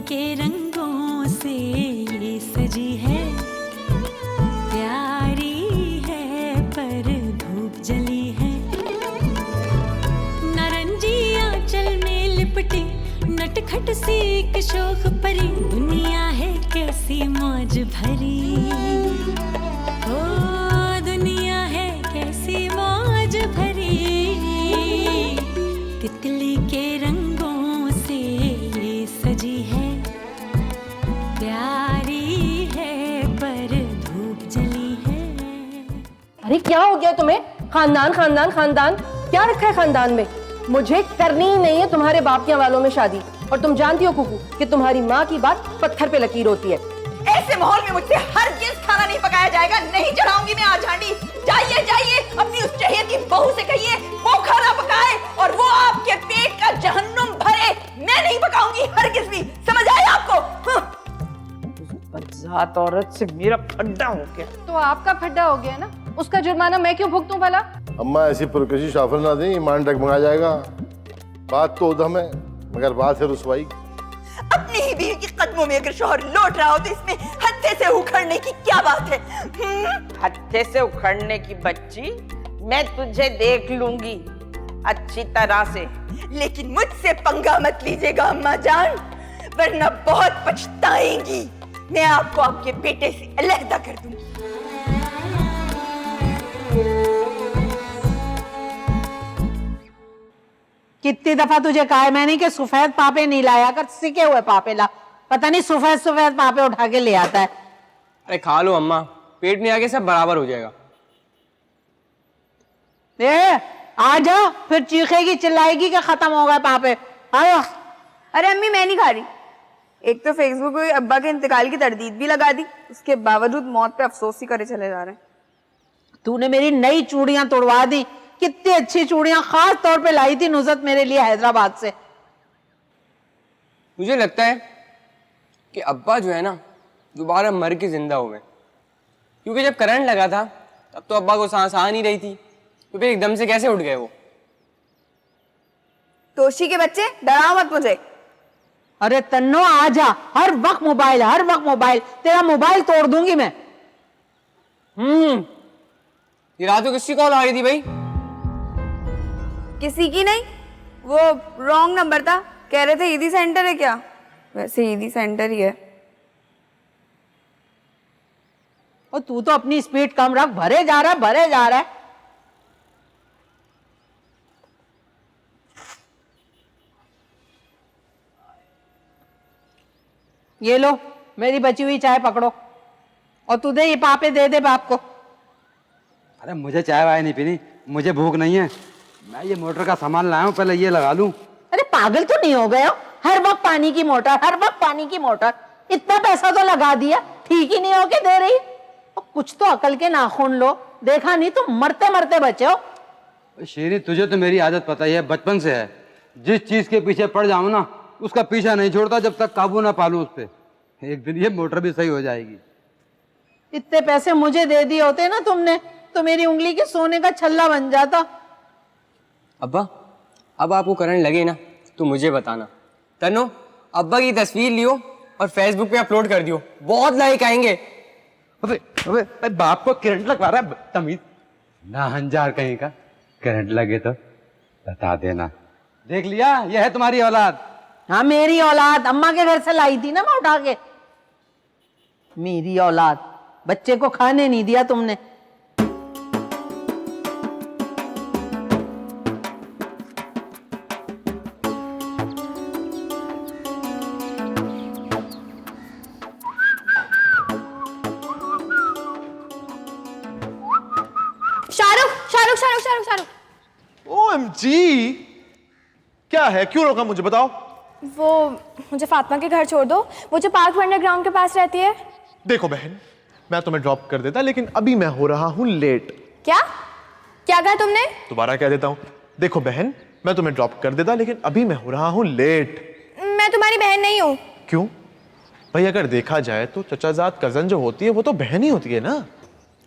के रंगों से ये सजी है, प्यारी है पर धूप जली है। नारंगी आंचल में लिपटी नटखट सी एक शोख परी, दुनिया है कैसी मौज भरी। ओ दुनिया है कैसी मौज भरी, तितली के रंगों से ये सजी है, प्यारी है पर धूप जली है। अरे क्या हो गया तुम्हें? खानदान खानदान खानदान क्या रखा है खानदान में? मुझे करनी ही नहीं है तुम्हारे बापिया वालों में शादी। और तुम जानती हो कुकू कि तुम्हारी माँ की बात पत्थर पे लकीर होती है। ऐसे माहौल में मुझसे हरगिज़ खाना नहीं पकाया जाएगा। नहीं चढ़ाऊंगी मैं आज हांडी। जाइए जाइए अपनी उस चहेत की बहू से कहिए वो खाना पकाए और वो आपके पेट का जहन्नुम भरे। मैं नहीं पकाऊंगी हरगिज़ भी। समझ आया आपको? बदजात औरत से मेरा फड्डा हो गया। तो आपका फड्डा हो गया ना, उसका जुर्माना मैं क्यों भुगतूं भला? अम्मा ऐसी पुरकशी शाफर ना दें, ईमान डगमगा जाएगा। बात तो उधम है मगर बात है रुसवाई। अपनी ही बीवी के कदमों में अगर शोहर लौट रहा हो तो इसमें हत्थे से उखड़ने की क्या बात है? हत्थे से उखड़ने की बच्ची, मैं तुझे देख लूंगी अच्छी तरह से, लेकिन मुझसे पंगा मत लीजिएगा अम्मा जान, वरना बहुत पछताएंगी। मैं आपको आपके बेटे से अलहदा कर दूंगी। कितनी दफा तुझे कहा है मैंने कि सफेद पापे नहीं लाया कर, सिके हुए पापे ला। पता नहीं सफेद सफेद पापे उठा के ले आता है। अरे खा लो अम्मा, पेट में आके सब बराबर हो जाएगा। आ जाओ, फिर चीखेगी चिल्लाएगी कि खत्म हो गए पापे। आओ। अरे अम्मी मैं नहीं खा रही। एक तो फेसबुक पे अब्बा के इंतकाल की तरदीद भी लगा दी, उसके बावजूद मौत पे अफसोस ही करे चले जा रहे हैं। तूने मेरी नई चूड़ियां तोड़वा दी। कितनी अच्छी चूड़ियां खास तौर पे लाई थी नुसरत मेरे लिए हैदराबाद से। मुझे लगता है कि अब्बा जो है ना दोबारा मर के जिंदा हुए, क्योंकि जब करंट लगा था तब तो अब्बा को सांस आ नहीं रही थी, तो फिर एकदम से कैसे उठ गए वो? तोशी के बच्चे डराओ मत मुझे। अरे तन्नो आ जा, हर वक्त मोबाइल, हर वक्त मोबाइल। तेरा मोबाइल तोड़ दूंगी मैं। ये रात को किसकी कॉल आ रही थी भाई? किसी की नहीं, वो रॉन्ग नंबर था। कह रहे थे ईदी सेंटर है क्या? वैसे ईदी सेंटर ही है। और तू तो अपनी स्पीड कम रख, भरे जा रहा है, भरे जा रहा है। ये लो मेरी बची हुई चाय पकड़ो, और तू दे ये पापे दे दे बाप को। अरे मुझे चाय वाय नहीं पीनी, मुझे भूख नहीं है। मैं ये मोटर का सामान लाया हूँ, पहले ये लगा लूं। अरे पागल तो नहीं हो गए हो? हर वक्त पानी की मोटर, हर वक्त पानी की मोटर। इतना पैसा तो लगा दिया, ठीक ही नहीं हो के दे रही। और कुछ तो अकल के नाखून लो। देखा नहीं तुम मरते मरते बचे हो। शेरी तुझे तो मेरी आदत पता ही है, बचपन से है। जिस चीज के पीछे पड़ जाऊं ना उसका पीछा नहीं छोड़ता जब तक काबू ना पालू उस पे। एक दिन ये मोटर भी सही हो जाएगी। इतने पैसे मुझे दे दिए होते ना तुमने तो मेरी उंगली के सोने का छल्ला बन जाता। अब्बा अब आपको करंट लगे ना तो मुझे बताना। तन्नो अब्बा की तस्वीर लियो और फेसबुक पे अपलोड कर दियो, बहुत लाइक आएंगे। अबे अबे बाप को करंट लगवा रहा है तमीज ना, हंजार कहीं का। करंट लगे तो बता देना। देख लिया, यह है तुम्हारी औलाद। हाँ मेरी औलाद, अम्मा के घर से लाई थी ना मैं उठा के। मेरी औलाद, बच्चे को खाने नहीं दिया तुमने। शाहरुख शाहरुख शाहरुख शाहरुख शाहरुख। OMG! क्या है, क्यों रोका मुझे, बताओ। वो मुझे फातिमा के घर छोड़ दो, वो जो पार्क वंडर ग्राउंड के पास रहती है। देखो बहन, मैं तुम्हें ड्रॉप कर देता लेकिन अभी मैं हो रहा हूँ लेट। क्या क्या कहा तुमने? दोबारा कह देता हूँ। देखो बहन, मैं तुम्हें ड्रॉप कर देता लेकिन अभी मैं हो रहा हूँ लेट। मैं तुम्हारी बहन नहीं हूँ। क्यों भाई? अगर देखा जाए तो चचाजाद कजन जो होती है वो तो बहन ही होती है ना।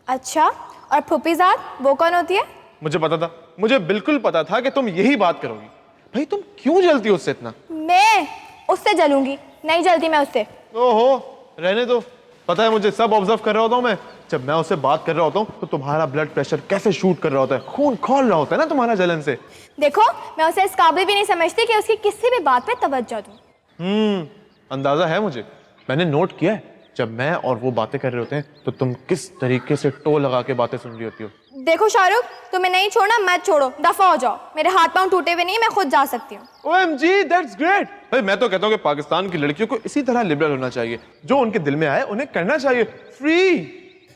अच्छा, और फूफीजाद वो कौन होती है? मुझे पता था, मुझे बिल्कुल पता था कि तुम यही बात करोगी। भाई तुम क्यों जलती हो उससे इतना? मैं उससे जलूंगी? नहीं जलती मैं उससे। ओहो, रहने दो। पता है मुझे, सब ऑब्जर्व कर रहा होता हूँ मैं। जब मैं उससे बात कर रहा होता हूँ तो तुम्हारा ब्लड प्रेशर कैसे शूट कर रहा होता है, खून खौल रहा होता है ना तुम्हारा जलन से। देखो मैं उसे इस काबिल भी नहीं समझती कि उसकी किसी भी बात पे तवज्जो दूं। अंदाजा है मुझे, मैंने नोट किया है जब मैं और वो बातें कर रहे होते हैं तो तुम किस तरीके से टो लगा के बातें सुन रही होती हो। देखो शाहरुख, तुम्हें नहीं छोड़ना मत छोड़ो, दफा हो जाओ। मेरे हाथ पांव टूटे हुए नहीं, मैं खुद जा सकती हूँ। OMG, that's great। भाई मैं तो कहता हूँ कि पाकिस्तान की लड़कियों को इसी तरह लिबरल होना चाहिए, जो उनके दिल में आए उन्हें करना चाहिए, फ्री।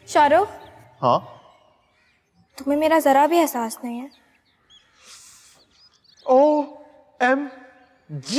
शाहरुख, हाँ तुम्हें मेरा जरा भी एहसास नहीं है? OMG।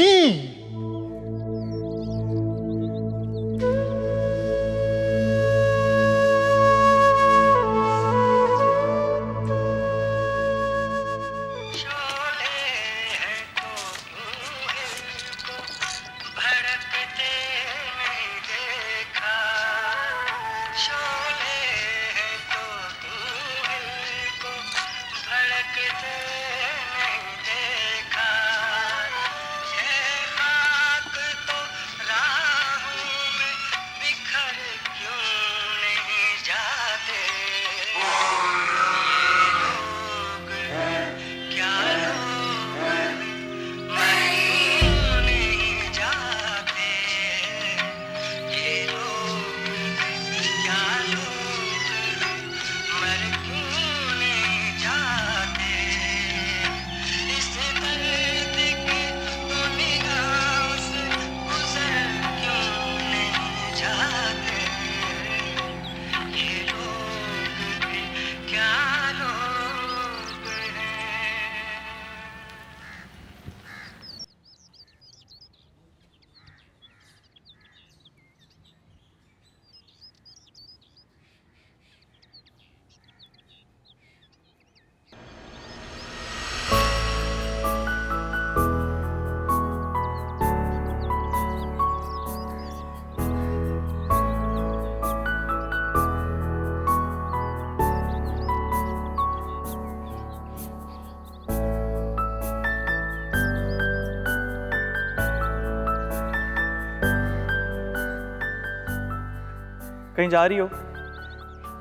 कहीं जा रही हो?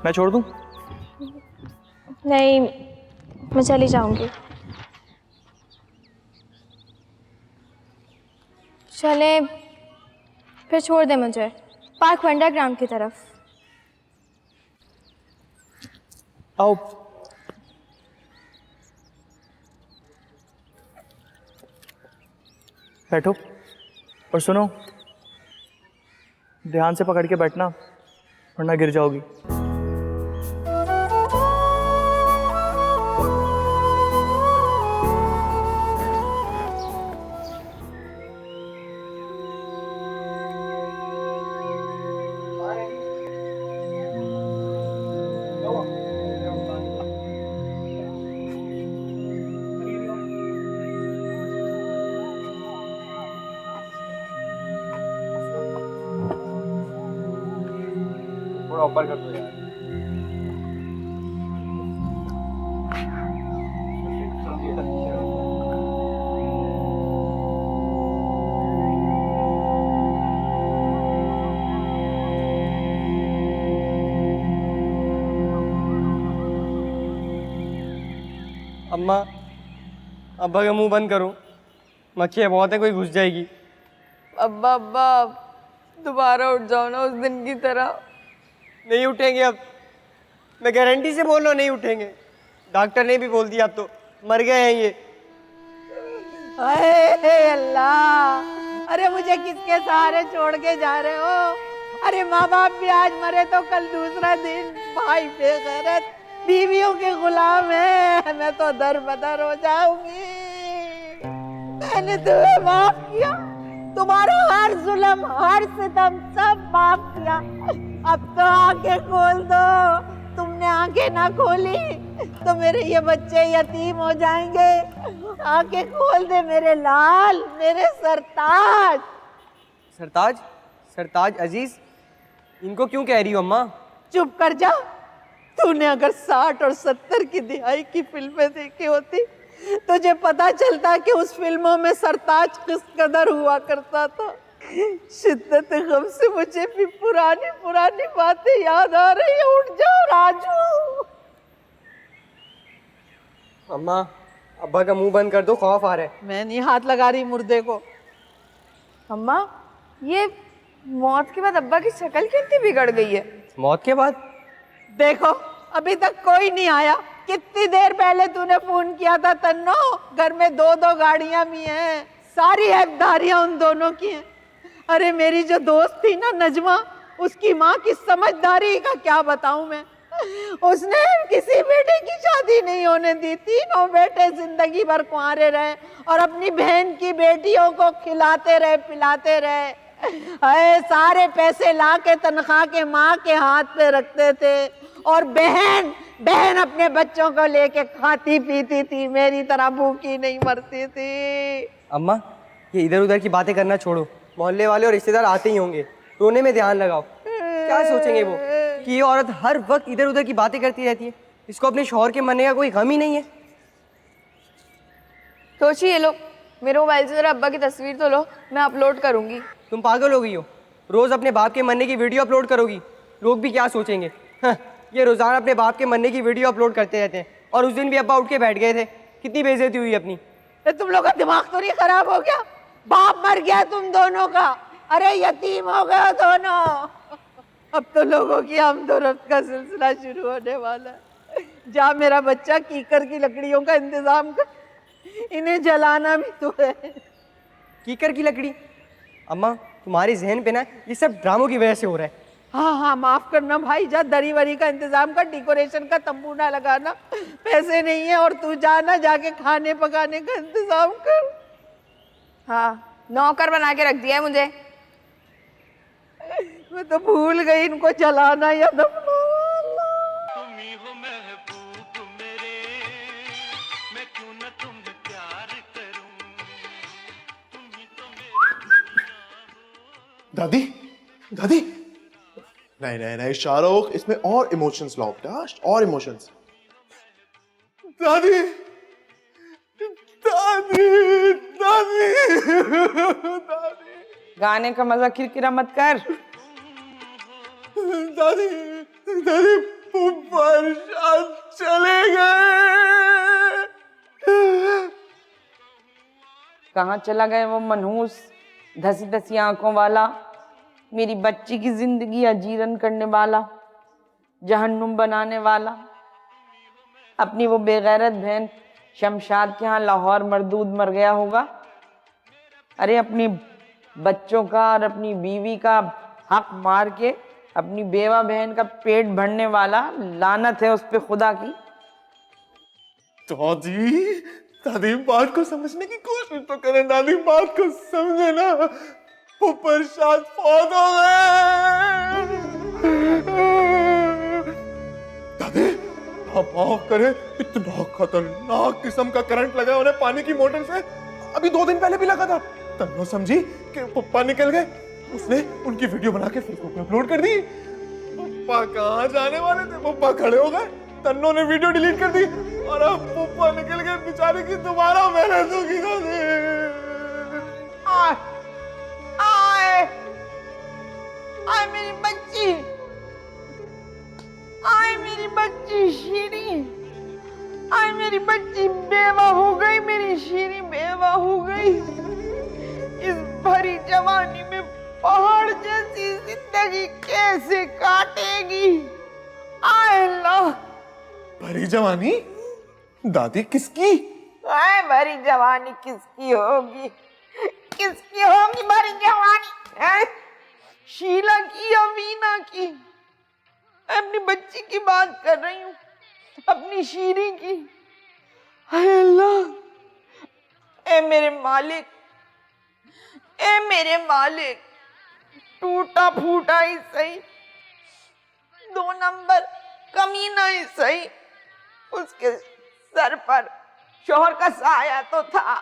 मैं छोड़ दूं? नहीं, मैं चली जाऊंगी। चले फिर छोड़ दे मुझे पार्क अंडरग्राउंड की तरफ। आओ। बैठो और सुनो, ध्यान से पकड़ के बैठना वरना गिर जाओगी। ऊपर कर दो यार। अम्मा, अब्बा का मुंह बंद करो, मक्खियाँ बहुत है, कोई घुस जाएगी। अब्बा अब्बा दोबारा उठ जाओ ना उस दिन की तरह। नहीं उठेंगे अब, मैं गारंटी से बोल रहा हूँ नहीं उठेंगे। डॉक्टर ने भी बोल दिया अब तो मर गए हैं ये। अरे अल्लाह, अरे मुझे किसके सहारे छोड़ के जा रहे हो? अरे माँ बाप भी आज मरे तो कल दूसरा दिन, भाई बेगैरत, बीवियों के गुलाम है, मैं तो दर बदर हो जाऊंगी। मैंने तुम्हें माफ किया, तुम्हारा हर जुल्म हर सितम सब माफ किया, अब तो आंखें खोल दो। तुमने आंखें ना खोली तो मेरे ये बच्चे यतीम हो जाएंगे। आंखें खोल दे मेरे लाल, मेरे सरताज। सरताज? सरताज अजीज, इनको क्यों कह रही हो अम्मा? चुप कर जा। तूने अगर 60 और 70 की दिहाई की फिल्में देखी होती तुझे पता चलता कि उस फिल्मों में सरताज किस कदर हुआ करता था। शिद्दत गम से मुझे भी पुरानी पुरानी बातें याद आ रही है। उठ जाओ राजू। अम्मा, अब्बा का मुंह बंद कर दो, खौफ आ रहा है। मैं नहीं हाथ लगा रही मुर्दे को। अम्मा, ये मौत के बाद अब्बा की शक्ल कितनी बिगड़ गई है। मौत के बाद? देखो अभी तक कोई नहीं आया। कितनी देर पहले तूने फोन किया था तन्नो? घर में दो दो गाड़ियां भी हैं, सारी हकदारियां उन दोनों की हैं। अरे मेरी जो दोस्त थी ना नजमा, उसकी माँ की समझदारी का क्या बताऊं मैं। उसने किसी बेटे की शादी नहीं होने दी। तीनों बेटे जिंदगी भर कुंवारे रहे और अपनी बहन की बेटियों को खिलाते रहे पिलाते रहे। अरे सारे पैसे ला के तनख्वाह के माँ के हाथ पे रखते थे और बहन बहन अपने बच्चों को लेके खाती पीती थी, मेरी तरह भूखी नहीं मरती थी। अम्मा, ये इधर उधर की बातें करना छोड़ो। मोहल्ले वाले और रिश्तेदार आते ही होंगे, रोने में ध्यान लगाओ। क्या सोचेंगे वो कि ये औरत हर वक्त इधर उधर की बातें करती रहती है, इसको अपने शौहर के मरने का कोई गम ही नहीं है। तोशी, ये लो मेरे मोबाइल से जरा अब्बा की तस्वीर तो लो, मैं अपलोड करूंगी। तुम पागल हो गई हो? रोज अपने बाप के मरने की वीडियो अपलोड करोगी, लोग भी क्या सोचेंगे? हाँ, ये रोजाना अपने बाप के मरने की वीडियो अपलोड करते रहते हैं। और उस दिन भी अब्बा उठ के बैठ गए थे, कितनी बेइज्जती हुई अपनी। तुम लोग का दिमाग तो नहीं खराब हो गया? बाप मर गया तुम दोनों का। अरे यतीम हो गए दोनों। अब तो लोगों की आमदोरफ्त का सिलसिला शुरू होने वाला है। जा मेरा बच्चा कीकर की लकड़ियों का इंतजाम कर, इन्हें जलाना भी तो है। कीकर की लकड़ी? अम्मा, तुम्हारे जहन पे ना ये सब ड्रामों की वजह से हो रहा है। हाँ हाँ माफ करना भाई, जा दरी वरी का इंतजाम कर, डेकोरेशन का तंबू ना लगाना। पैसे नहीं है और तू जाना जाके खाने पकाने का इंतजाम कर। हाँ, नौकर बना के रख दिया है मुझे। मैं तो भूल गई इनको जलाना या दफनाना। दादी, दादी, नहीं नहीं नहीं शाहरुख, इसमें और इमोशंस लाओ बेटा, और इमोशंस। दादी, दादी, दादी, दादी, गाने का मजा किरकिरा मत कर। दादी, दादी, फुफड़ चले गए। कहाँ चला गया वो मनहूस धसी धसी आंखों वाला, मेरी बच्ची की जिंदगी अजीरन करने वाला, जहन्नुम बनाने वाला। अपनी वो बेगैरत बहन शमशाद के यहाँ लाहौर मरदूद मर गया होगा। अरे अपनी बच्चों का और अपनी बीवी का हक मार के अपनी बेवा बहन का पेट भरने वाला, लानत है उस पे खुदा की। दादी, दादी बात को समझने की कोशिश तो करें। दादी बात को समझे ना, वो प्रसाद फौत हो गए। दादी आप माफ करें, इतना खतरनाक किस्म का करंट लगा उन्हें पानी की मोटर से, अभी 2 दिन पहले भी लगा था। तन्नो समझी कि पप्पा निकल गए, उसने उनकी वीडियो बना के फेसबुक पे अपलोड कर दी। पप्पा कहाँ जाने वाले थे, पप्पा खड़े हो गए, तन्नो ने वीडियो डिलीट कर दी और अब पप्पा निकल गए बेचारे की दोबारा मेहनत होगी। आए आए आए मेरी बच्ची, आए मेरी बच्ची शीरी, आए मेरी बच्ची बेवा हो गई, मेरी शीरी बेवा हो गई। इस भरी जवानी में पहाड़ जैसी जिंदगी कैसे काटेगी? आए अल्लाह। भरी जवानी? दादी किसकी? आए भरी जवानी किसकी होगी? किसकी होगी भरी जवानी? है? शीला की या वीना की? मैं अपनी बच्ची की बात कर रही हूँ, अपनी शीरी की। हाय अल्लाह, ए मेरे मालिक, ए मेरे मालिक, टूटा फूटा ही सही, 2 नंबर कमीना ही सही, उसके सर पर शोहर का साया तो था।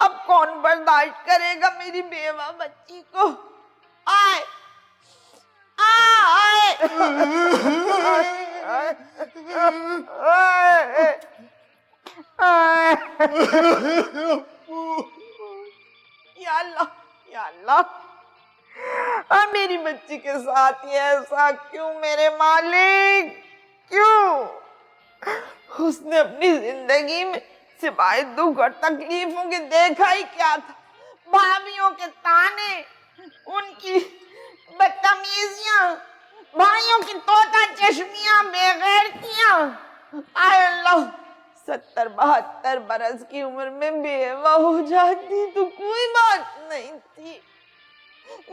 अब कौन बर्दाश्त करेगा मेरी बेवा बच्ची को? आए आए या या अल्लाह, मेरी बच्ची के साथ ये ऐसा क्यों मेरे मालिक, क्यों? उसने अपनी जिंदगी में सिवाय दुख और तकलीफों के देखा ही क्या था? भाभियों के ताने, उनकी बदतमीजियां, भाइयों की तोता चश्मियां, बेगैरतियां। आय अल्लाह, 70-72 बरस की उम्र में बेवा हो जाती तो कोई बात नहीं थी,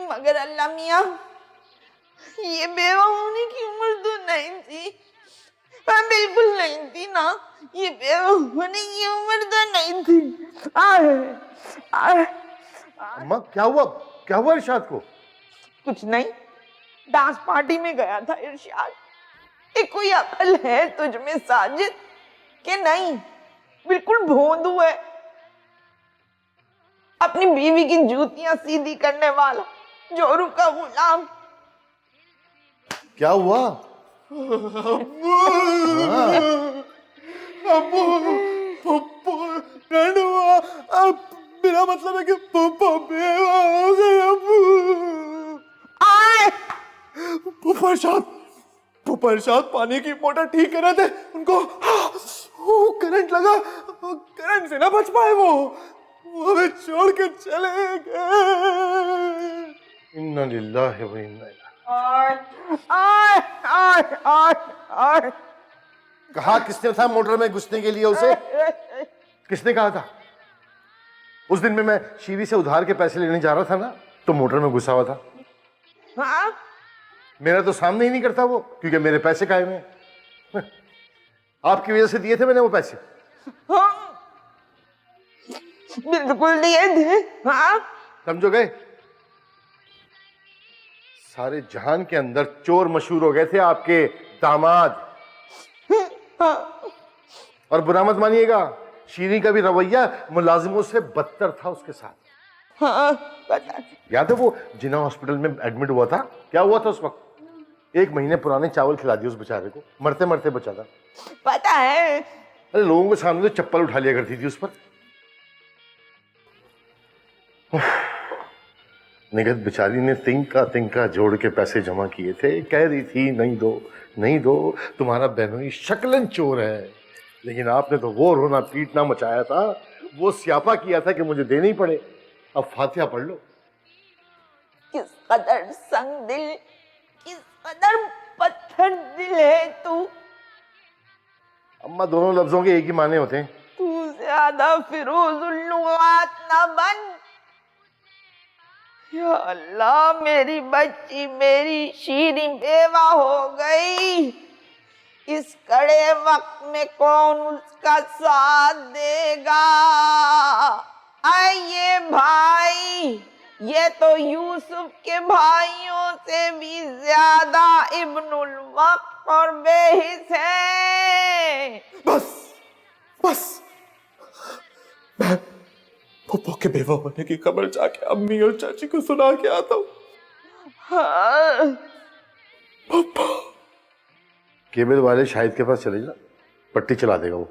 मगर अल्लाह मियां, ये बेवा होने की उम्र तो नहीं थी। बिल्कुल नहीं थी ना, ये बेवा होने की उम्र तो नहीं थी। अम्मा क्या हुआ? क्या हुआ इरशाद को? कुछ नहीं, डांस पार्टी में गया था इरशाद। एक कोई अकल है तुझ में साजिद कि नहीं? बिल्कुल भोंदू है, अपनी बीवी की जूतियां सीधी करने वाला, जोरू का गुलाम। क्या हुआ? अब मेरा मतलब है कि पापा बेवा हो गए। फूफा इरशाद पानी की मोटर ठीक कर रहे थे, उनको करंट लगा, करंट से ना बच पाए, वो हमें छोड़ के चले गए। इन्ना लिल्लाहि व इन्ना इलैहि। कहा किसने था मोटर में घुसने के लिए उसे? किसने कहा था? उस दिन में मैं शीवी से उधार के पैसे लेने जा रहा था ना, तो मोटर में घुसा हुआ था। हाँ? मेरा तो सामने ही नहीं करता वो, क्योंकि मेरे पैसे कायम हैं। आपकी वजह से दिए थे मैंने वो पैसे। हाँ, बिल्कुल दिए थे। हाँ? समझो गए? सारे जहान के अंदर चोर मशहूर हो गए थे आपके दामाद। और बुरा मत मानिएगा, शीरी का भी रवैया मुलाजिमों से बदतर था उसके साथ। हाँ, पता। याद है वो जिना हॉस्पिटल में एडमिट हुआ था? क्या हुआ था उस वक्त? 1 महीने पुराने चावल खिला दिए उस बेचारे को, मरते मरते बचा था। पता है। अरे लोगों के सामने तो चप्पल उठा लिया करती थी उस पर। निगत बेचारी ने तिनका जोड़ के पैसे जमा किए थे, कह रही थी नहीं दो नहीं दो, तुम्हारा बहनोई शक्लन चोर है। लेकिन आपने तो वो रोना पीटना मचाया था, वो स्यापा किया था कि मुझे देने ही पड़े। अब फातिहा पढ़ लो। किस कदर संग दिल, किस कदर पत्थर दिल है तू। अम्मा, दोनों लफ्जों के एक ही माने होते हैं। तू ज्यादा फिरोजुल लुगात ना बन। या अल्लाह, मेरी बच्ची, मेरी शीरी बेवा हो गई। इस कड़े वक्त में कौन उसका साथ देगा? आइए भाई, ये तो यूसुफ के भाइयों से भी ज्यादा इब्नुल वक्त और बेहिस है। बस बस, मैं पप्पो के बेवा होने की खबर जाके अम्मी और चाची को सुना के आता हूँ। हाँ। पप्पा, केबल वाले शाहिद के पास चले जा, पट्टी चला देगा वो।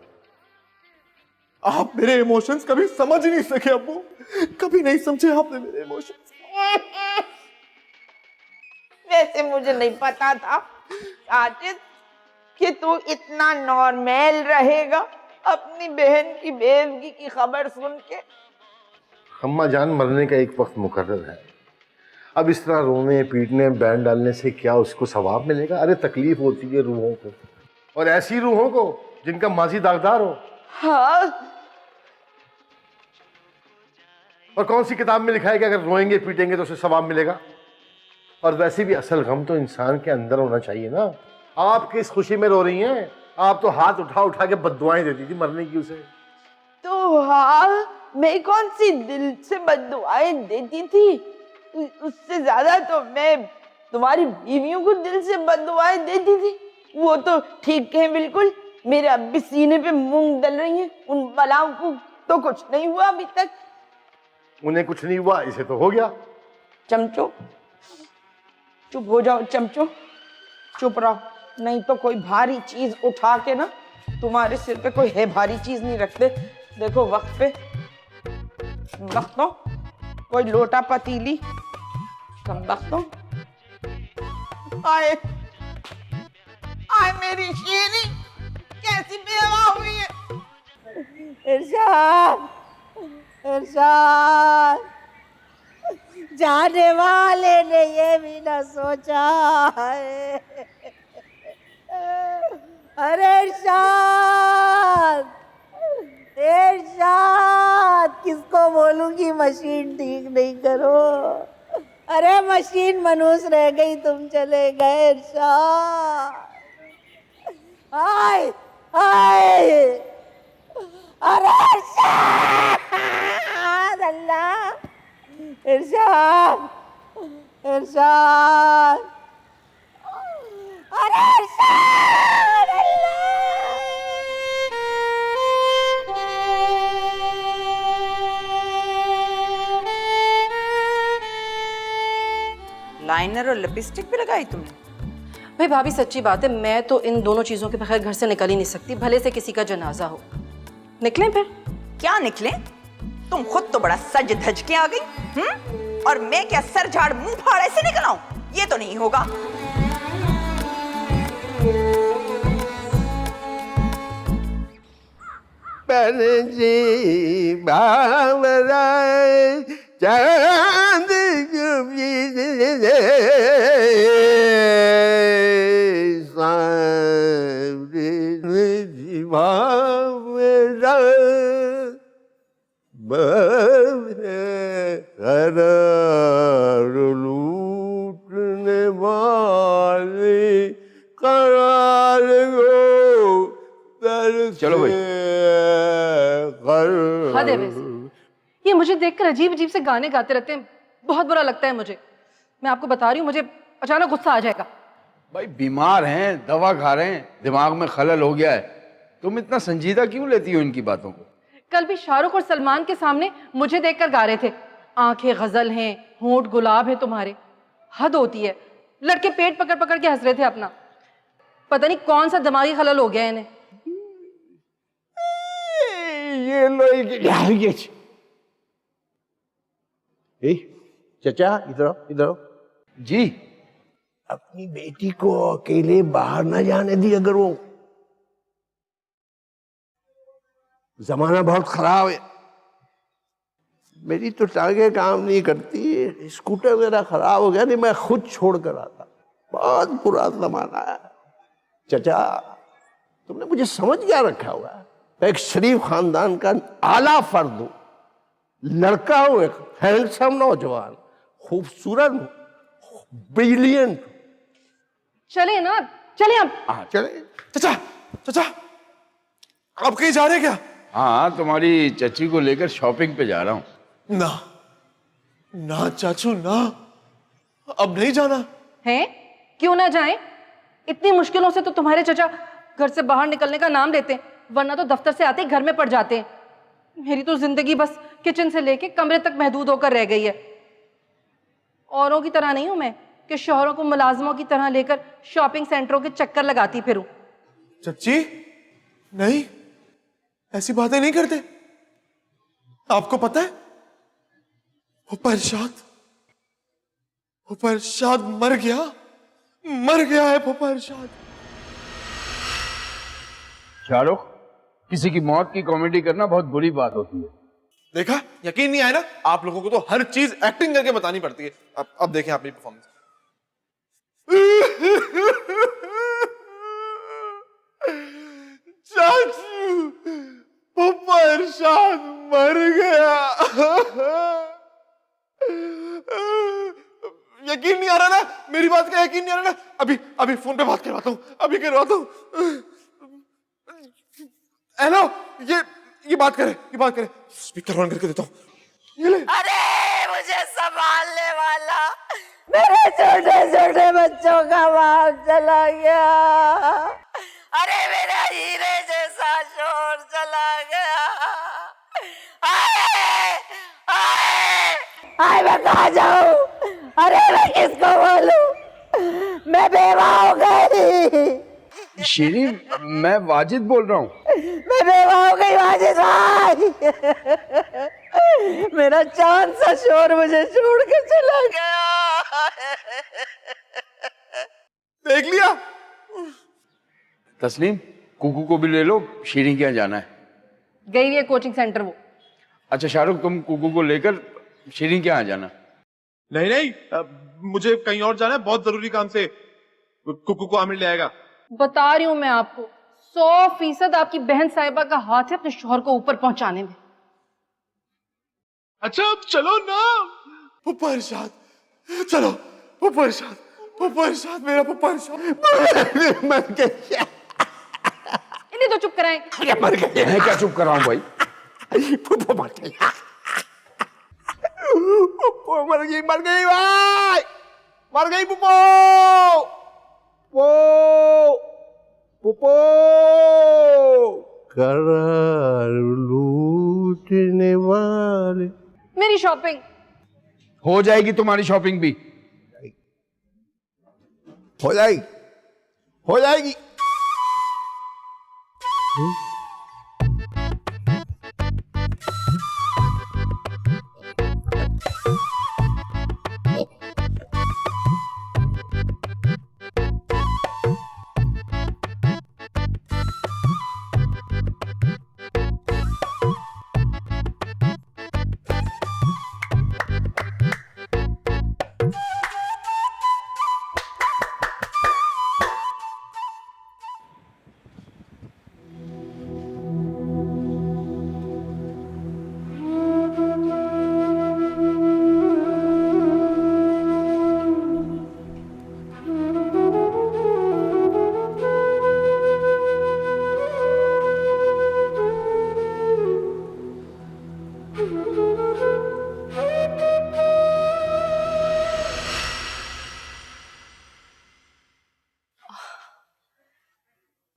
आप मेरे इमोशंस कभी समझ ही नहीं सके अब्बू, कभी नहीं समझे आपने मेरे इमोशंस। वैसे मुझे नहीं पता था साजिद कि तू इतना नॉर्मल रहेगा अपनी बहन की बेवगी की खबर सुन के। अम्मा जान, मरने का एक वक्त मुकर्रर है। अब इस तरह रोने पीटने बैन डालने से क्या उसको सवाब मिलेगा? अरे तकलीफ होती है रूहों को, और ऐसी रूहों को जिनका माजी दागदार हो। हाँ। और कौन सी किताब में लिखा है कि अगर रोएंगे पीटेंगे तो उसे सवाब मिलेगा? और वैसे भी असल गम तो इंसान के अंदर होना चाहिए ना। आप किस खुशी में रो रही हैं? आप तो हाथ उठा उठा के बद्दुआएं देती थी मरने की उसे। तो हाँ, मैं कौन सी दिल से बद्दुआएं देती थी? उससे ज्यादा तो मैं तुम्हारी बीवियों को दिल से बद्दुआएं देती थी। वो तो ठीक है बिल्कुल, मेरे अब्बी सीने पे मूंग दल रही हैं। उन बलाओं को तो कुछ नहीं हुआ अभी तक। उन्हें कुछ नहीं हुआ, इसे तो हो गया। चमचो, चुप हो जाओ चमचो, चुप रहो, नहीं तो कोई भारी चीज उठा के ना तुम्हारे सिर पे, कोई है भारी चीज नहीं रखते। देखो वक्त पे, वक्त तो कोई लोटा पतीली कम बख्तों। आए आए मेरी शेरी कैसी बेवा हुई है। इरशाद, इरशाद, जाने वाले ने ये भी न सोचा है। अरे इरशाद, इरशाद, किसको बोलूं कि मशीन ठीक नहीं करो। अरे मशीन मनुष्य रह गई, तुम चले गए इरशाद। आय आय, अरे इरशाद, अल्लाह, इरशाद, इरशाद, अरे इरशाद, अल्लाह। लाइनर और लिपस्टिक भी लगाई तुमने? भाई भाभी सच्ची बात है, मैं तो इन दोनों चीजों के बगैर घर से निकल ही नहीं सकती, भले से किसी का जनाजा हो। निकलें फिर? क्या निकले? तुम खुद तो बड़ा सज धज के आ गई। और मैं क्या सर झाड़ मुंह फाड़ ऐसे निकल आऊं? ये तो नहीं होगा। चांद लूटने वाले करार चलो भाई। हद है वैसे, ये मुझे देखकर अजीब अजीब से गाने गाते रहते हैं, बहुत बुरा लगता है मुझे। मैं आपको बता रही हूँ, मुझे अचानक गुस्सा आ जाएगा। भाई बीमार हैं, दवा खा रहे हैं, दिमाग में खलल हो गया है। तुम इतना संजीदा क्यों लेती हो इनकी बातों को? कल भी शाहरुख और सलमान के सामने मुझे देखकर गा रहे थे, आंखें गजल हैं, होंठ गुलाब है तुम्हारे। हद होती है, लड़के पेट पकड़ पकड़ के हंस रहे थे अपना। पता नहीं कौन सा दिमागी खलल हो गया इन्हें। ये लो चचा, इधर आओ, इधर आओ। जी, अपनी बेटी को अकेले बाहर ना जाने दी। अगर वो जमाना बहुत खराब है, मेरी तो टांगे काम नहीं करती, स्कूटर मेरा खराब हो गया, नहीं मैं खुद छोड़ कर आता। बहुत बुरा जमाना है। चचा, तुमने मुझे समझ क्या रखा हुआ है? एक शरीफ खानदान का आला फर्द हूं, लड़का हूं, एक हैंडसम नौजवान, खूबसूरत, ब्रिलियंट। चले ना, चले हम। हाँ चले। चाचा, चाचा, आप कहीं जा रहे क्या? हाँ, तुम्हारी चची को लेकर शॉपिंग पे जा रहा हूँ। ना ना चाचू ना, अब नहीं जाना है। क्यों ना जाएं? इतनी मुश्किलों से तो तुम्हारे चचा घर से बाहर निकलने का नाम लेते हैं, वरना तो दफ्तर से आते ही घर में पड़ जाते हैं। मेरी तो जिंदगी बस किचन से लेके कमरे तक महदूद होकर रह गई है। औरों की तरह नहीं हूं मैं कि शोहरों को मुलाजमों की तरह लेकर शॉपिंग सेंटरों के चक्कर लगाती फिरूं। चच्ची, नहीं, ऐसी बातें नहीं करते। आपको पता है वो परशाद मर गया है वो परशाद। शाहरुख, किसी की मौत की कॉमेडी करना बहुत बुरी बात होती है। देखा, यकीन नहीं आया ना? आप लोगों को तो हर चीज एक्टिंग करके बतानी पड़ती है। अब देखें अपनी परफॉर्मेंस। चाचू, वो परशाद मर गया। यकीन नहीं आ रहा ना? मेरी बात का यकीन नहीं आ रहा ना? अभी फोन पे बात करवाता हूँ, अभी करवाता हूँ। हेलो, ये बात करे, स्पीकर ऑन करके देता हूँ। अरे मुझे संभालने वाला मेरे छोटे छोटे बच्चों का बाप चला गया। अरे मेरा हीरे जैसा शोर चला गया। आए मैं कहाँ जाऊँ? अरे मैं किसको बोलूँ? मैं बेवा हो गई। शेरी, मैं वाजिद बोल रहा हूँ। मैं बेवा हो गई माजिद भाई। मेरा चांद सा शोर मुझे छोड़ के चला गया। देख लिया? तस्लीम, कुकू को भी ले लो, शीरीन के यहाँ जाना है। गई हुई है कोचिंग सेंटर वो। अच्छा शाहरुख, तुम कुकू को लेकर शीरीन के यहाँ जाना। नहीं नहीं, मुझे कहीं और जाना है, बहुत जरूरी काम से। कुकू को आमिर ले आएगा। बता रही हूं मैं आपको, 100% आपकी बहन साहिबा का हाथ है अपने शोहर को ऊपर पहुंचाने में। अच्छा चलो ना, पप्पा इरशाद, चलो पप्पा इरशाद, पप्पा इरशाद, मेरा पप्पा इरशाद मर गया। इन्हें तो चुप कराएं। अरे मर गए हैं, क्या चुप कराऊं भाई? पप्पा मर गया, पप्पा मर गई भाई, मर गई पप्पो, पप्पो। करार लूटने वाले। मेरी शॉपिंग हो जाएगी, तुम्हारी शॉपिंग भी हो जाएगी, हो जाएगी।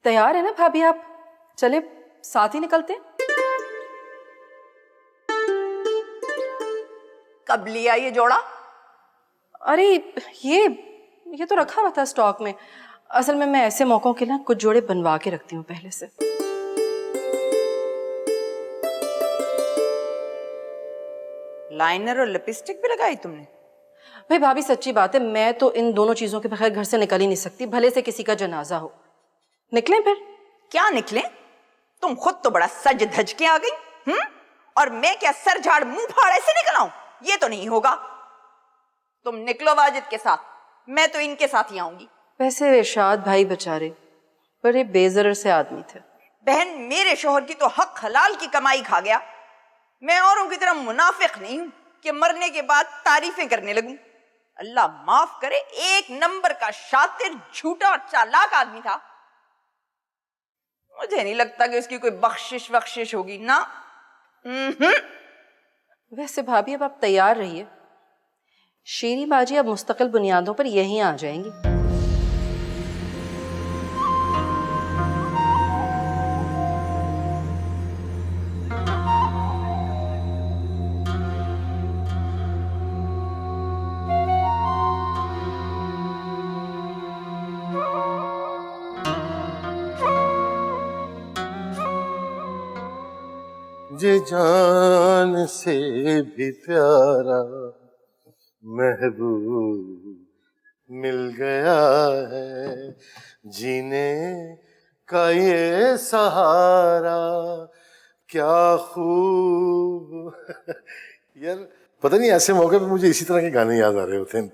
तैयार है ना भाभी आप? चले साथ ही निकलते हैं। कब लिया ये जोड़ा? अरे ये तो रखा हुआ था स्टॉक में। असल में मैं ऐसे मौकों के लिए कुछ जोड़े बनवा के रखती हूँ पहले से। लाइनर और लिपस्टिक भी लगाई तुमने? भाई भाभी सच्ची बात है, मैं तो इन दोनों चीजों के बगैर घर से निकल ही नहीं सकती, भले से किसी का जनाजा हो। निकलें फिर? क्या निकले? तुम खुद तो बड़ा सज धज के आ गई। और मैं क्या सर झाड़ मुंह फाड़ ऐसे निकल आऊं? ये तो नहीं होगा। तुम निकलो वाजिद के साथ, मैं तो इनके साथ ही आऊंगी। वैसे इरशाद भाई बेचारे बड़े बेजरर से आदमी थे। बहन, मेरे शोहर की तो हक हलाल की कमाई खा गया। मैं औरों की तरह मुनाफिक नहीं हूं कि मरने के बाद तारीफें करने लगूं। अल्लाह माफ करे, एक नंबर का शातिर, झूठा और चालाक आदमी था। मुझे नहीं लगता कि उसकी कोई बख्शिश होगी ना। वैसे भाभी अब आप तैयार रहिए, शेरी बाजी अब मुस्तकिल बुनियादों पर यहीं आ जाएंगी। मुझे जान से भी प्यारा महबूब मिल गया है, जीने का ये सहारा क्या खूब। यार पता नहीं ऐसे मौके पे मुझे इसी तरह के गाने याद आ रहे होते हैं।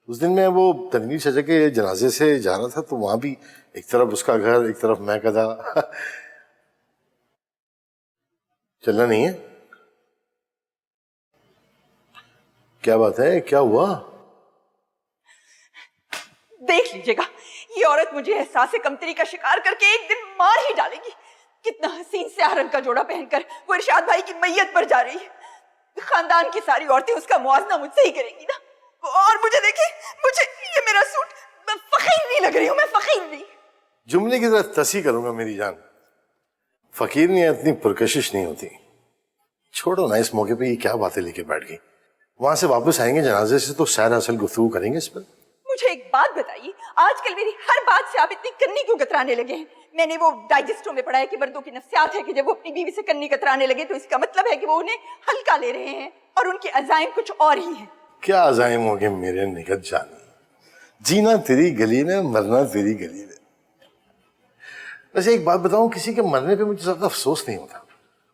उस दिन मैं वो तनवीर चाचा के जनाजे से जा रहा था, तो वहां भी एक तरफ उसका घर, एक तरफ मैं कदा। चलना नहीं है? क्या बात है, क्या हुआ? देख लीजिएगा, ये औरत मुझे एहसास कमतरी का शिकार करके एक दिन मार ही डालेगी। कितना हसीन से रंग का जोड़ा पहनकर वो इरशाद भाई की मैयत पर जा रही है। खानदान की सारी औरतें उसका मुआवजा मुझसे ही करेंगी ना। और मुझे देखिए, मुझे ये मेरा सूट, मैं फकीर नहीं लग रही हूँ, मैं फकीर नहीं। जुमले की तरह तसी करूंगा मेरी जान, फकीर नहीं, इतनी पुरकशिश नहीं होती। छोड़ो ना, इस मौके पे ये क्या बातें लेके बैठ गई। वहां से वापस आएंगे जनाजे से तो सैर असल गुफ्तगू करेंगे इस पर। मुझे एक बात बताइए, आजकल मेरी हर बात से आप इतनी कन्नी क्यों कतराने लगे हैं? मैंने वो डाइजेस्टो में पढ़ा है कि मर्दों की नफ्सियात है कि जब वो अपनी बीवी से कन्नी कतराने लगे तो इसका मतलब है कि वो उन्हें हल्का ले रहे हैं और उनके अजाइम कुछ और ही हैं। क्या अजाइम हो गए मेरे निगत जानी, जीना तेरी गली में, मरना तेरी गली में। वैसे एक बात बताऊं, किसी के मरने पे मुझे ज्यादा अफसोस नहीं होता।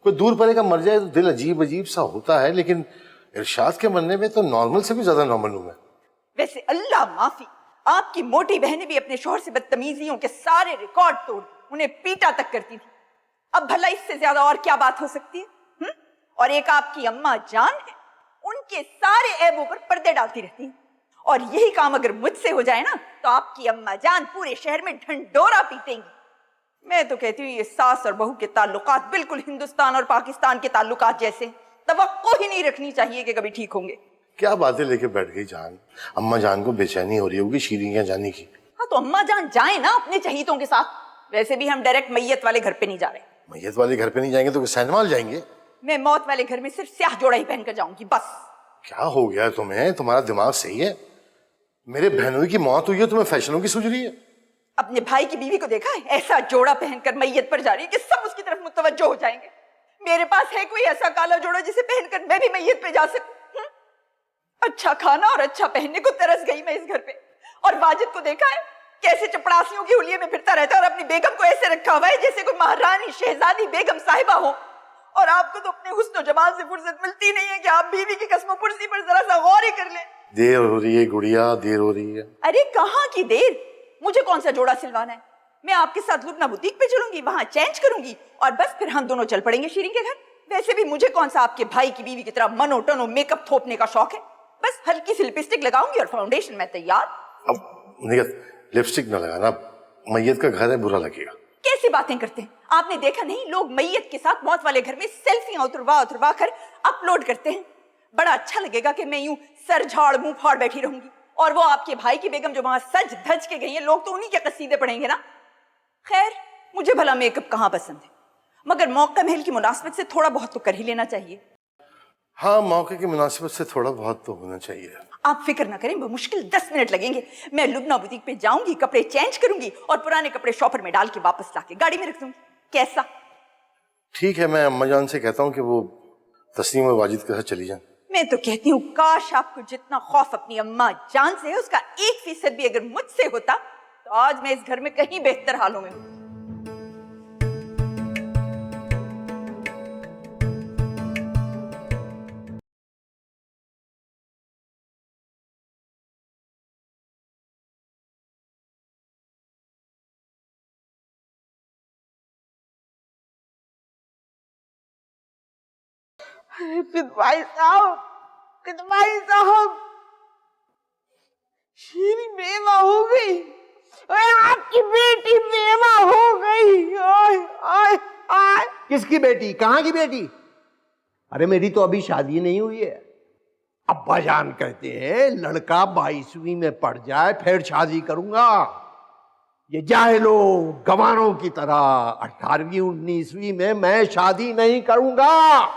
कोई दूर परे का मर जाए तो दिल अजीब अजीब सा होता है, लेकिन इरशाद के मरने में तो नॉर्मल से भी ज्यादा नॉर्मल हूं मैं। वैसे अल्लाह माफी, आपकी मोटी बहनें भी अपने शौहर से बदतमीजियों के सारे रिकॉर्ड तोड़ उन्हें पीटा तक करती थी। अब भला इससे ज्यादा और क्या बात हो सकती है? और एक आपकी अम्मा जान है, उनके सारे ऐबों पर पर्दे डालती रहती हैं। और यही काम अगर मुझसे हो जाए ना तो आपकी अम्मा जान पूरे शहर में ढंडोरा पीटेंगी। मैं तो कहती हूँ ये सास और बहू के ताल्लुकात बिल्कुल हिंदुस्तान और पाकिस्तान के ताल्लुकात जैसे, तवक्को ही नहीं रखनी चाहिए कि कभी ठीक होंगे। क्या बातें लेके बैठ गई जान। अम्मा जान को बेचैनी हो रही होगी शीरीन के जाने की। हाँ तो अम्मा जान जाए ना अपने चहीतों के साथ। वैसे भी हम डायरेक्ट मैयत वाले घर पे नहीं जा रहे। मैयत वाले घर पे नहीं जाएंगे तो सैनमाल जाएंगे। मैं मौत वाले घर में सिर्फ स्याह जोड़ा ही पहनकर जाऊंगी बस। क्या हो गया तुम्हें? तुम्हारा दिमाग सही है? मेरे बहनोई की मौत हुई है, तुम्हें फैशनों की सूझ रही है? अपने भाई की बीवी को देखा है ऐसा जोड़ा पहनकर मैयत पर जा रही है कि सब उसकी तरफ मुतवज्जो हो जाएंगे। मेरे पास है कोई ऐसा काला जोड़ा जिसे पहनकर मैं भी मैयत पे जा सकूं? अच्छा खाना और अच्छा पहनने को तरस गई मैं इस घर पे। और वाजिद को देखा है कैसे चपड़ासियों की हुलिये में फिरता रहता है और अपनी बेगम को ऐसे रखा हुआ है जैसे कोई महारानी शहजादी बेगम साहिबा हो। और आपको तो अपने हुस्न जमाल से फुर्सत मिलती नहीं है कि आप बीवी की कसमो पुर्सी पर जरा सा गौर ही कर लें। देर हो रही है गुड़िया, देर हो रही है। अरे कहाँ की देर, मुझे कौन सा जोड़ा सिलवाना है? मैं आपके साथ लुबना बुटीक पे चलूंगी, वहां चेंज करूंगी और बस फिर हम दोनों चल पड़ेंगे शीरीन के घर। वैसे भी मुझे कौन सा आपके भाई की बीवी की तरह मनो टनो मेकअप थोपने का शौक है। बस हल्की सी लिपस्टिक लगाऊंगी और फाउंडेशन में तैयार। अब नियत लिपस्टिक न लगाना, मैयत का घर है, बुरा लगेगा। कैसी बातें करते हैं? आपने देखा नहीं लोग मैयत के साथ मौत वाले घर में सेल्फियां उतरवा कर अपलोड करते हैं। बड़ा अच्छा लगेगा कि मैं यूं सर झाड़ मुंह फाड़ बैठी रहूंगी और वो आपके भाई की बेगम जो वहां सज धज के गई है, लोग तो उन्हीं के कसीदे पढ़ेंगे ना। खैर मुझे भला मेकअप कहाँ पसंद है, मगर मौका महल की मुनासिबत से थोड़ा बहुत तो कर ही लेना चाहिए। हाँ, मौके की मुनासिबत से थोड़ा बहुत तो होना चाहिए। आप फिक्र ना करें, मुश्किल 10 मिनट लगेंगे। मैं लुबना बुटीक पे जाऊंगी, कपड़े चेंज करूंगी और पुराने कपड़े शॉपर में डाल के वापस लाके गाड़ी में रख दूंगी। कैसा? ठीक है, मैं अम्मा जान से कहता हूँ कि वो तस्नीम और वाजिद के साथ चली जाए। मैं तो कहती हूँ काश आपको जितना खौफ अपनी अम्मा जान से है उसका 1% भी अगर मुझसे होता तो आज मैं इस घर में कहीं बेहतर हालों में हूँ। भाई साहब शीरीन बेवा हो गई, आपकी बेटी बेवा हो गई। आय आय आय। किसकी बेटी? कहाँ की बेटी? अरे मेरी तो अभी शादी नहीं हुई है। अब्बा जान कहते हैं लड़का 22वीं में पढ़ जाए फिर शादी करूंगा। ये जाहिलो गवारों की तरह 18वीं 19वीं में मैं शादी नहीं करूंगा।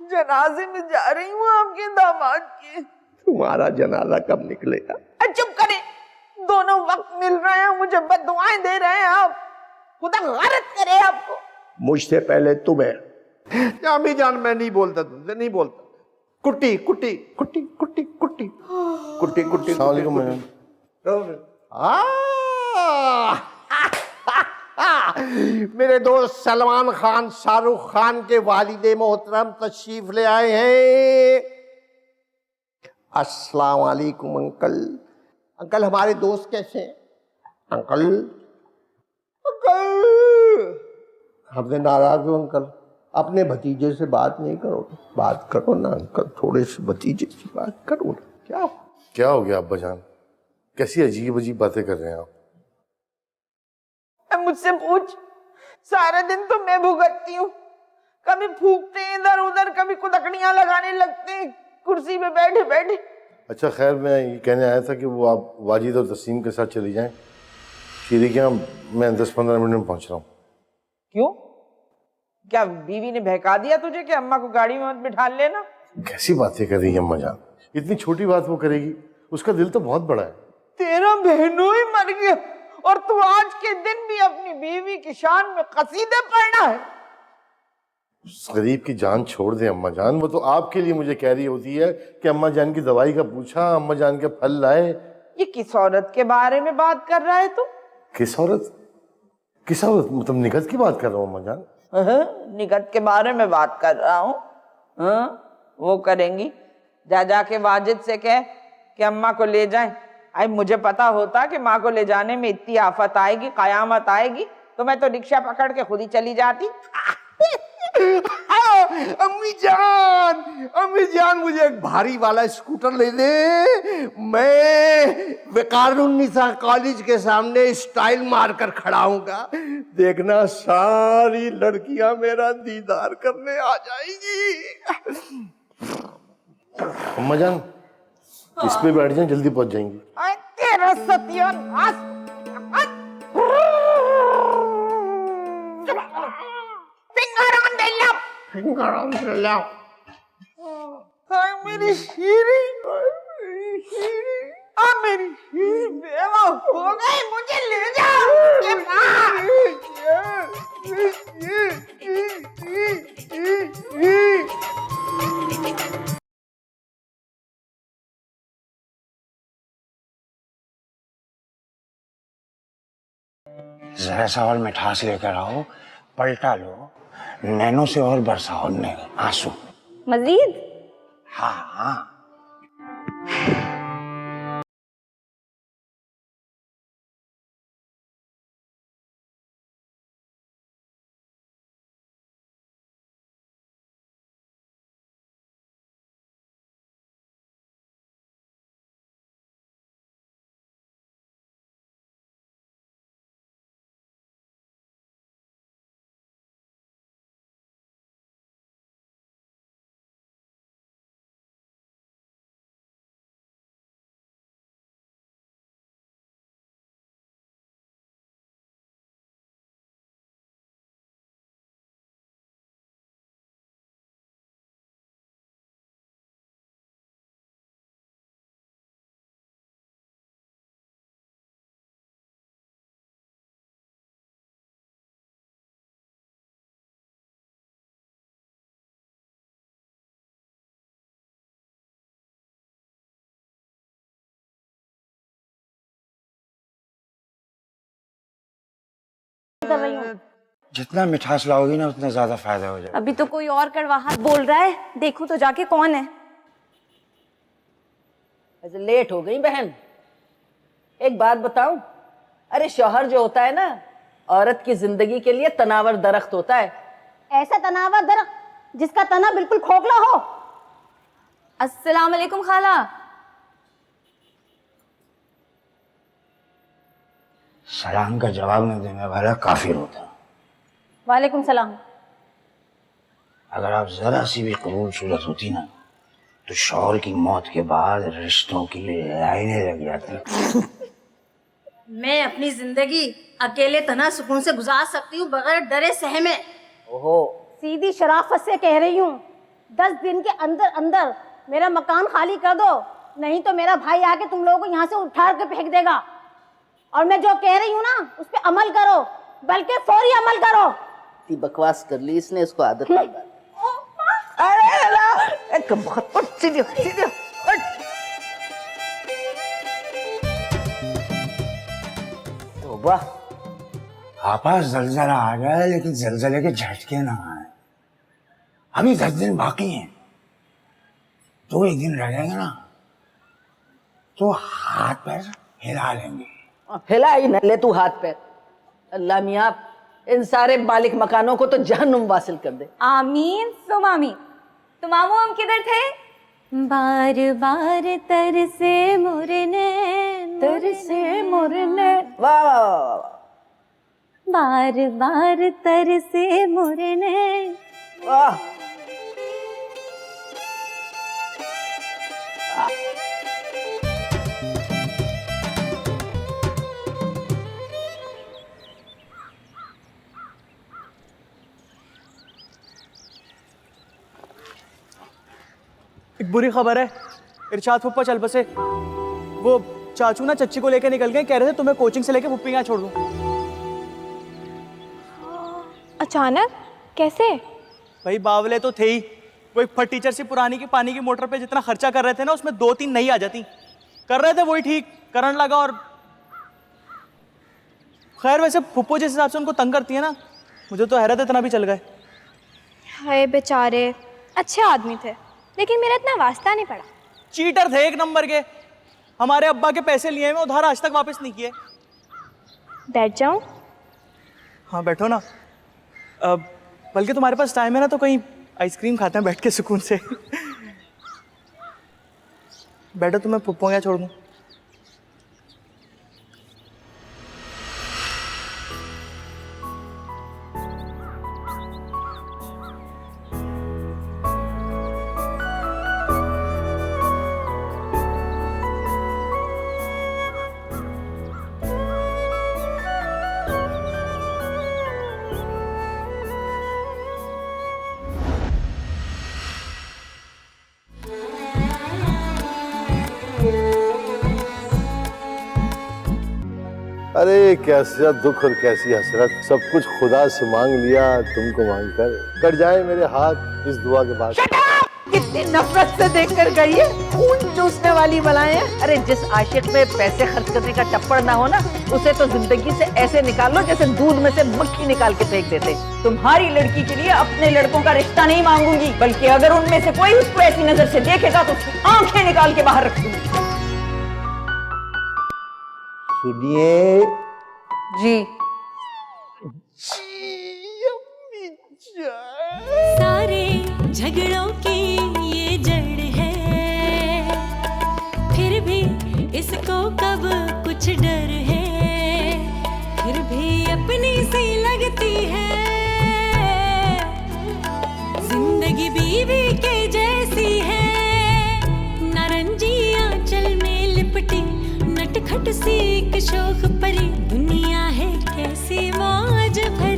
जनाजे में जा रही हूँ आपके दामाद के। तुम्हारा जनाजा कब निकलेगा? चुप करें, दोनों वक्त मिल रहे हैं, मुझे बद्दुआएं दे रहे हैं आप। खुदा गलत करे आपको। मुझसे पहले तुम्हें। अम्मी जान मैं नहीं बोलता, तुमसे नहीं बोलता। कुट्टी कुट्टी कुट्टी कुट्टी कुट्टी कुट्टी कुट्टी। मेरे दोस्त सलमान खान शाहरुख खान के वालिदे मोहतरम तशरीफ ले आए हैं। अस्सलाम वालेकुम अंकल। अंकल हमारे दोस्त कैसे हैं? अंकल अंकल हमसे नाराज हो अंकल? अपने भतीजे से बात नहीं करो? बात करो ना अंकल, थोड़े से भतीजे से बात करो ना। क्या हो गया अब्बा जान? कैसी अजीब अजीब बातें कर रहे हैं आप? मुझसे पूछ, सारा दिन तो मैं भुगतती हूँ। कभी फूकते हैं इधर उधर, कभी कुदकड़ियां लगाने लगते हैं कुर्सी पे बैठे बैठे। अच्छा खैर, मैं ये कहने आया था कि वो आप वाजिद और तस्नीम के साथ चली जाएं। शीरी के यहाँ मैं 10-15 मिनट में पहुंच रहा हूँ। क्यों? क्या बीवी ने बहका दिया तुझे कि अम्मा को गाड़ी में मत बिठा लेना? कैसी बातें कर रही है अम्मा जान? इतनी छोटी बात वो करेगी? उसका दिल तो बहुत बड़ा है। तेरा बहनों ही मर गया और तू आज के दिन भी अपनी बीवी की शान में कसीदे पढ़ना है। उस गरीब की जान छोड़ दे अम्मा जान, वो तो आपके लिए मुझे कह रही होती है कि अम्मा जान की दवाई का पूछा, अम्मा जान के फल लाए। ये किस औरत के बारे में बात कर रहा है तू? किस औरत? किस औरत? मतलब निगत की बात कर रहा हूँ अम्मा जान। निगत के बारे में बात कर रहा हूँ। वो करेंगी, जा जाके वाजिद से कह कि अम्मा को ले जाएं। आई मुझे पता होता कि माँ को ले जाने में इतनी आफत आएगी, कयामत आएगी, तो मैं तो रिक्शा पकड़ के खुद ही चली जाती। अम्मी जान मुझे एक भारी वाला स्कूटर ले दे, मैं वकारुन्निसा कॉलेज के सामने स्टाइल मारकर खड़ा हूँगा, देखना सारी लड़कियां मेरा दीदार करने आ जाएंगी। अम्मा जान इस पे बैठ जाएं, जल्दी पहुंच जाएंगी। तेरा सत्यानाश। मेरी शीरी, मेरी शीरी बेवकूफ हो गई, मुझे ले जाओ। जरा सा और मिठास लेकर आओ, पलटा लो, नैनो से और बरसाओ आंसू। मजीद? हाँ हाँ। कर रही हूँ। जितना मिठास लाओगी ना उतना ज्यादा फायदा हो जाएगा। अभी तो कोई और कड़वाहट बोल रहा है, देखो तो जाके कौन है। ऐसे लेट हो गई बहन। एक बात बताऊं, अरे शौहर जो होता है ना, औरत की जिंदगी के लिए तनावर दरख्त होता है। ऐसा तनावर दरख्त जिसका तना बिल्कुल खोखला हो। अस्सलाम वालेकुम खाला। सलाम का जवाब न देने वाला काफिर होता। वालेकुम सलाम। अगर आप जरा सी भी कबूल सूरत होती ना तो शौहर की मौत के बाद रिश्तों की लाइनें लग जाती। मैं अपनी जिंदगी अकेले तना सुकून से गुजार सकती हूँ बगैर डरे सहमे। ओहो, सीधी शराफत से कह रही हूँ, 10 दिन के अंदर अंदर मेरा मकान खाली कर दो, नहीं तो मेरा भाई आके तुम लोगों को यहाँ से उठा के फेंक देगा। और मैं जो कह रही हूँ ना उस पर अमल करो, बल्कि फौरी अमल करो। इतनी बकवास कर ली इसने, इसको आदत नहीं। वाह, आपा जलजला आ गया लेकिन जलजले के झटके ना आए। अभी 10 दिन बाकी हैं, 2 एक दिन रह जाएंगे ना तो हाथ पैर हिला लेंगे। हिला ही न ले तू हाथ पैर। अल्लाह मियाँ इन सारे मालिक मकानों को तो जहन्नुम वासिल कर दे। आमीन सुम आमीन। तो मामू हम किधर थे? बार बार तरसे मुरने, तरसे मुरने, वाह वाह वाह वाह, बार बार तरसे मुरने, वाह। एक बुरी खबर है, इरशाद फुप्पा चल बसे। वो चाचू ना चच्ची को लेकर निकल गए, कह रहे थे तुम्हें कोचिंग से लेकर पुप्पी यहाँ छोड़ दूं। अचानक कैसे? भाई बावले तो थे ही। वो एक फट टीचर सी पुरानी की पानी की मोटर पे जितना खर्चा कर रहे थे ना, उसमें 2-3 नहीं आ जाती। कर रहे थे वही ठीक, करंट लगा और खैर वैसे फुप्पो जिस हिसाब से उनको तंग करती है ना, मुझे तो हैरत है इतना भी चल गए। हाय बेचारे, अच्छे आदमी थे, लेकिन मेरा इतना वास्ता नहीं पड़ा। चीटर थे एक नंबर के। हमारे अब्बा के पैसे लिए हैं, उधार आज तक वापस नहीं किए। बैठ जाऊं? हाँ बैठो ना। बल्कि तुम्हारे पास टाइम है ना, तो कहीं आइसक्रीम खाते हैं बैठ के सुकून से। बैठो, तुम्हें पुप्पो क्या छोड़ दूं। अरे कैसा दुख और कैसी हसरत, सब कुछ खुदा से मांग लिया, तुमको मांग कर कट जाए मेरे हाथ इस दुआ के बाद। कितनी नफरत से देखकर गई है, खून चूसने वाली बलाएं हैं। अरे जिस आशिक में पैसे खर्च करने का टप्पड़ ना हो ना, उसे तो जिंदगी से ऐसे निकाल लो जैसे दूध में से मक्खी निकाल के फेंक देते। तुम्हारी लड़की के लिए अपने लड़कों का रिश्ता नहीं मांगूंगी, बल्कि अगर उनमें से कोई उसको ऐसी नजर से देखेगा तो उसकी आंखें निकाल के बाहर रखूंगी। सुनिए जी। सारे झगड़ों की ये जड़ है, फिर भी इसको कब कुछ डर है, फिर भी अपनी सी लगती है, जिंदगी बीवी के जैसी है, नारंगी आंचल में लिपटी नटखट सी एक शोख परी, दुनिया है कैसी मौज भरी।